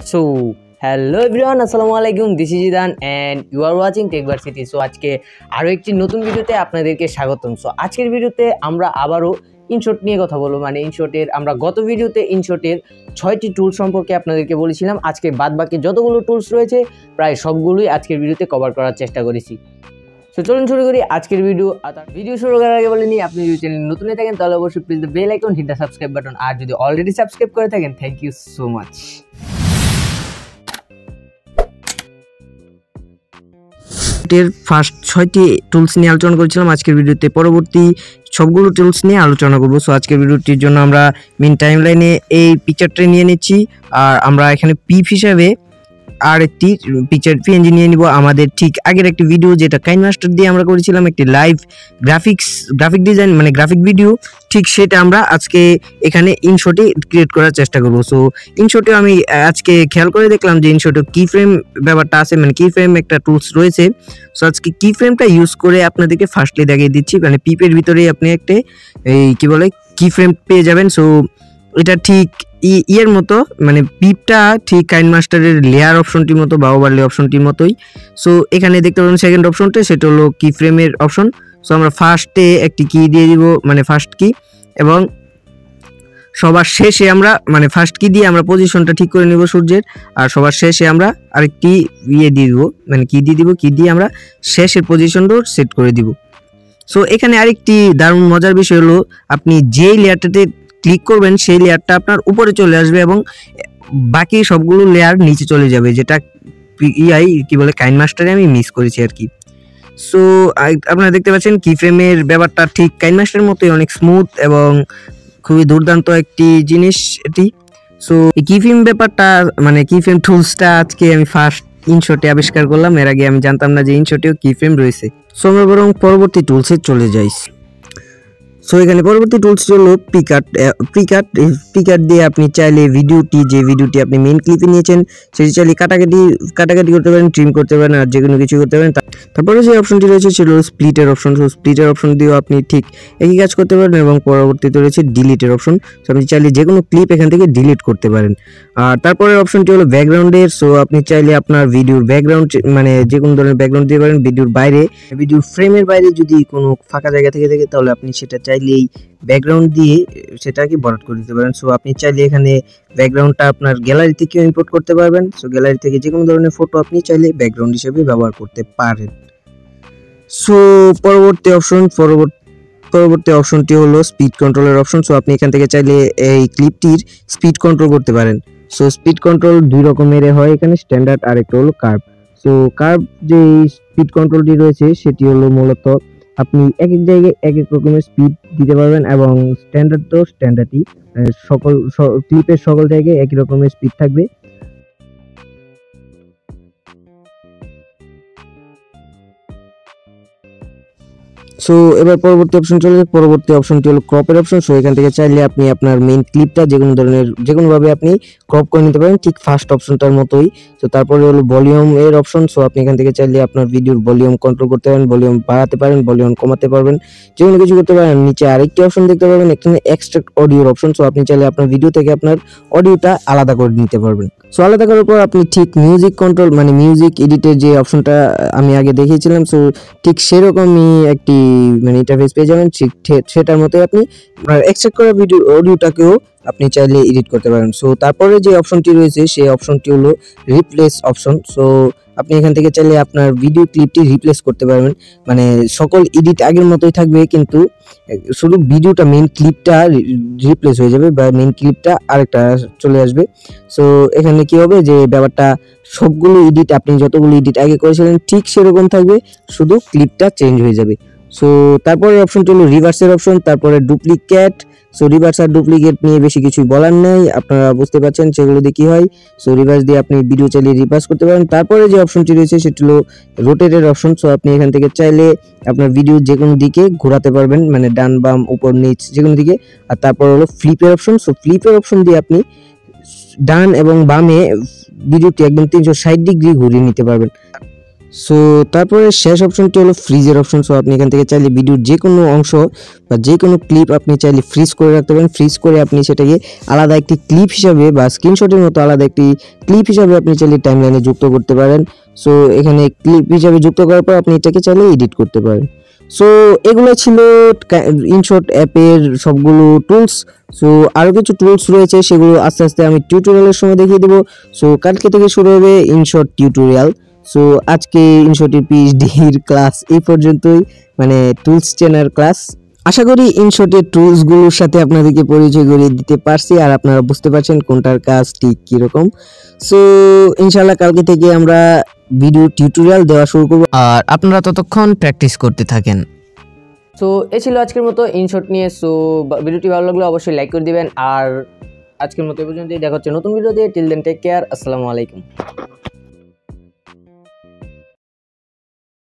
So, hello everyone, আসসালামু আলাইকুম, this is Idan and you are watching Techversity. So আজকে আরও একটি নতুন ভিডিওতে আপনাদেরকে স্বাগতম। সো আজকের ভিডিওতে আমরা আবারও ইনশট নিয়ে কথা বলবো। মানে ইনশটের আমরা গত ভিডিওতে ইনশটের 6টি টুল সম্পর্কে আপনাদেরকে বলেছিলাম। আজকে বাদবাকি যতগুলো টুলস রয়েছে প্রায় সবগুলোই আজকের ভিডিওতে কভার করার চেষ্টা করেছি। সো চলুন শুরু করি আজকের ভিডিও শুরু করার আগে বলে নিই, আপনি যদি চ্যানেল নতুন হয়ে থাকেন তাহলে অবশ্যই please the bell icon, hit the subscribe button. আর যদি অলরেডি সাবস্ক্রাইব করে থাকেন, thank you so much. First 6টি টুলস নিয়ে আলোচনা করেছিলাম। আজকের ভিডিওতে পরবর্তী সবগুলো টুলস নিয়ে আলোচনা করব। সো আজকের ভিডিওটির জন্য আমরা মেইন টাইমলাইনে এই পিকচারটা নিয়ে নিচ্ছি, আর আমরা এখানে পিপ হিসাবে আর একটি পিকচার পিএনজি নিয়ে নিব। আমাদের ঠিক আগের একটি ভিডিও যেটা কাইনমাস্টার দিয়ে আমরা করেছিলাম, একটি লাইভ গ্রাফিক ডিজাইন মানে গ্রাফিক ভিডিও, ঠিক সেটা আমরা আজকে এখানে ইনশটে ক্রিয়েট করার চেষ্টা করব। সো ইনশটে আমি আজকে খেয়াল করে দেখলাম যে ইনশটে কি ফ্রেম ব্যাপারটা আছে, মানে কি ফ্রেম একটা টুলস রয়েছে। সো আজকে কি ফ্রেমটা ইউজ করে আপনাদেরকে ফার্স্টলি দেখিয়ে দিচ্ছি। মানে পিপের ভিতরেই আপনি একটা কি বলে কি ফ্রেম পেয়ে যাবেন। সো এটা ঠিক ইয়ের মতো, মানে পিপটা ঠিক কাইনমাস্টারের লেয়ার অপশনটির মতো বা ওভারলে অপশনটির মতোই। সো এখানে দেখতে পাবেন সেকেন্ড অপশনটা, সেটা হলো কি ফ্রেমের অপশন। সো আমরা ফার্স্টে একটি কি দিয়ে দিব, মানে ফার্স্ট কি, এবং সবার শেষে আমরা মানে ফার্স্ট কি দিয়ে আমরা পজিশনটা ঠিক করে নিব সূর্যের, আর সবার শেষে আমরা আরেকটি ইয়ে দিয়ে দিব, মানে কি দিয়ে দিব, কি দিয়ে আমরা শেষের পজিশনটাও সেট করে দিব। সো এখানে আরেকটি দারুণ মজার বিষয় হলো, আপনি যেই লেয়ারটাতে ক্লিক করবেন সেই লেয়ারটা আপনার উপরে চলে আসবে এবং বাকি সবগুলো লেয়ার নিচে চলে যাবে, যেটা কি বলে কাইনমাস্টারে আমি মিস করেছি আর কি। সো আপনারা দেখতে পাচ্ছেন কি ফ্রেমের ব্যাপারটা ঠিক কাইনমাস্টারের মতোই অনেক স্মুথ এবং খুবই দুর্দান্ত একটি জিনিস এটি। সো এই কি ফ্রেম ব্যাপারটা মানে কি ফ্রেম টুলসটা আজকে আমি ফার্স্ট ইনশটে আবিষ্কার করলাম। এর আগে আমি জানতাম না যে ইনশটেও কি ফ্রেম রয়েছে। সো আমরা বরং পরবর্তী টুলসে চলে যাই। সো এখানে পরবর্তী টুলসটি হলো পিকাট দিয়ে আপনি চাইলে যে ভিডিওটি আপনি মেইন ক্লিপে নিয়েছেন সেটি চাইলে কাটাকাটি করতে পারেন, ট্রিম করতে পারেন, আর যে কোনো কিছু করতে পারেন। তারপরে যে অপশনটি রয়েছে সেটা হলো স্প্লিটের অপশন। সো স্প্লিটের অপশন দিয়েও আপনি ঠিক একই কাজ করতে পারেন, এবং পরবর্তীতে রয়েছে ডিলিটের অপশন। সো আপনি চাইলে যে কোনো ক্লিপ এখান থেকে ডিলিট করতে পারেন। আর তারপরের অপশনটি হলো ব্যাকগ্রাউন্ডের। সো আপনি চাইলে আপনার ভিডিওর ব্যাকগ্রাউন্ড মানে যে কোনো ধরনের ব্যাকগ্রাউন্ড দিতে পারেন। ভিডিওর ফ্রেমের বাইরে যদি কোনো ফাঁকা জায়গা থেকে থাকে তাহলে আপনি সেটা চাইলেই ব্যাকগ্রাউন্ড দিয়ে সেটাকে ভরাট করে দিতে পারেন। সো আপনি চাইলে এখানে ব্যাকগ্রাউন্ডটা আপনার গ্যালারি থেকেও ইম্পোর্ট করতে পারবেন। সো গ্যালারি থেকে যে কোনো ধরনের ফটো আপনি চাইলে ব্যাকগ্রাউন্ড হিসেবে ব্যবহার করতে পারেন। সো পরবর্তী অপশনটি হলো স্পিড কন্ট্রোলের অপশন। সো আপনি এখান থেকে চাইলে এই ক্লিপটির স্পিড কন্ট্রোল করতে পারেন। সো স্পিড কন্ট্রোল দুই রকমের হয় এখানে, স্ট্যান্ডার্ড আর একটা হলো কার্ভ। সো কার্ভ যে স্পিড কন্ট্রোলটি রয়েছে সেটি হলো মূলত আপনি এক এক জায়গায় এক এক রকমের স্পিড দিতে পারবেন, এবং স্ট্যান্ডার্ড তো স্ট্যান্ডার্ডই, সকল ক্লিপের সকল জায়গায় একই রকমের স্পিড থাকবে। সো এবার পরবর্তী অপশনটি হলো ক্রপের অপশন। সো এখান থেকে চাইলে আপনি আপনার মেইন ক্লিপটা যে কোনোভাবে আপনি ক্রপ করে নিতে পারেন, ঠিক ফার্স্ট অপশনটার মতোই। তো তারপরে হলো ভলিউম এর অপশন। সো আপনি এখান থেকে চাইলে আপনার ভিডিওর ভলিউম কন্ট্রোল করতে পারেন, ভলিউম বাড়াতে পারেন, ভলিউম কমাতে পারবেন, যে কোনো কিছু করতে পারেন। নিচে আরেকটি অপশন দেখতে পাবেন, এখানে এক্সট্রাক্ট অডিওর অপশন। সো আপনি চাইলে আপনার ভিডিও থেকে আপনার অডিওটা আলাদা করে নিতে পারবেন। সো আলাদা করার পর আপনি ঠিক মিউজিক কন্ট্রোল মানে মিউজিক এডিটের যে অপশনটা আমি আগে দেখিয়েছিলাম, সো ঠিক সেরকমই একটি মানে ইন্টারফেস পেয়ে যাবেন। ঠিক সেটার মতোই আপনি এক্সট্রাক্ট করা ভিডিও অডিওটাকেও আপনি চাইলে এডিট করতে পারেন। সো তারপরে যে অপশনটি রয়েছে সেই অপশনটি হলো রিপ্লেস অপশন। সো আপনি এখান থেকে চাইলে আপনার ভিডিও ক্লিপটি রিপ্লেস করতে পারবেন, মানে সকল এডিট আগের মতোই থাকবে, কিন্তু শুধু ভিডিওটা মেইন ক্লিপটা রিপ্লেস হয়ে যাবে বা মেইন ক্লিপটা আরেকটা চলে আসবে। সো এখানে কি হবে যে ব্যাপারটা সবগুলো এডিট আপনি যতগুলো এডিট আগে করেছিলেন ঠিক সেরকম থাকবে, শুধু ক্লিপটা চেঞ্জ হয়ে যাবে। সো তারপরে অপশনটি হলো রিভার্সের অপশন, তারপরে duplicate. So rivers are duplicate নিয়ে বেশি কিছুই বলার নেই, আপনারা বুঝতে পারছেন সেগুলো দিয়ে কি হয়। সো রিভার্স দিয়ে আপনি ভিডিও চালিয়ে রিভার্স করতে পারেন। তারপরে যে অপশনটি রয়েছে সেটি হলো রোটেটের অপশন। সো আপনি এখান থেকে চাইলে আপনার ভিডিও যে কোনো দিকে ঘোরাতে পারবেন, মানে ডান বাম উপর নিচ যে কোনো দিকে। আর তারপর হলো ফ্লিপের অপশন। সো ফ্লিপের অপশন দিয়ে আপনি ডান এবং বামে ভিডিওটি একদম 360 ডিগ্রি ঘুরিয়ে নিতে পারবেন। সো তারপরে শেষ অপশনটি হলো ফ্রিজের অপশন। সো আপনি এখান থেকে চাইলে ভিডিওর যে কোনো অংশ বা যে কোনো ক্লিপ আপনি চাইলে ফ্রিজ করে রাখতে পারেন। ফ্রিজ করে আপনি সেটাকে আলাদা একটি ক্লিপ হিসাবে বা স্ক্রিনশটের মতো আলাদা একটি ক্লিপ হিসাবে আপনি চাইলে টাইমলাইনে যুক্ত করতে পারেন। সো এখানে ক্লিপ হিসাবে যুক্ত করার পর আপনি এটাকে চাইলে এডিট করতে পারেন। সো এগুলো ছিল ইনশট অ্যাপের সবগুলো টুলস। সো আরও কিছু টুলস রয়েছে, সেগুলো আস্তে আস্তে আমি টিউটোরিয়ালের সময় দেখিয়ে দেবো। সো কালকে থেকে শুরু হবে ইনশট টিউটোরিয়াল। সো আজকে ইনশটের পিএইচডির ক্লাস এই পর্যন্তই, মানে টুলস চেনার ক্লাস। আশা করি ইনশটের টুলসগুলোর সাথে আপনাদেরকে পরিচয় করিয়ে দিতে পারছি আর আপনারা বুঝতে পারছেন কোনটার কাজ ঠিক কীরকম। সো ইনশাল্লাহ কালকে থেকে আমরা ভিডিও টিউটোরিয়াল দেওয়া শুরু করব আর আপনারা ততক্ষণ প্র্যাকটিস করতে থাকেন। সো এ ছিল আজকের মতো ইনশট নিয়ে। সো ভিডিওটি ভালো লাগলে অবশ্যই লাইক করে দিবেন আর আজকের মতো এই পর্যন্তই। দেখা হচ্ছে নতুন ভিডিও দিয়ে। টিল দেন টেক কেয়ার, আসসালামু আলাইকুম।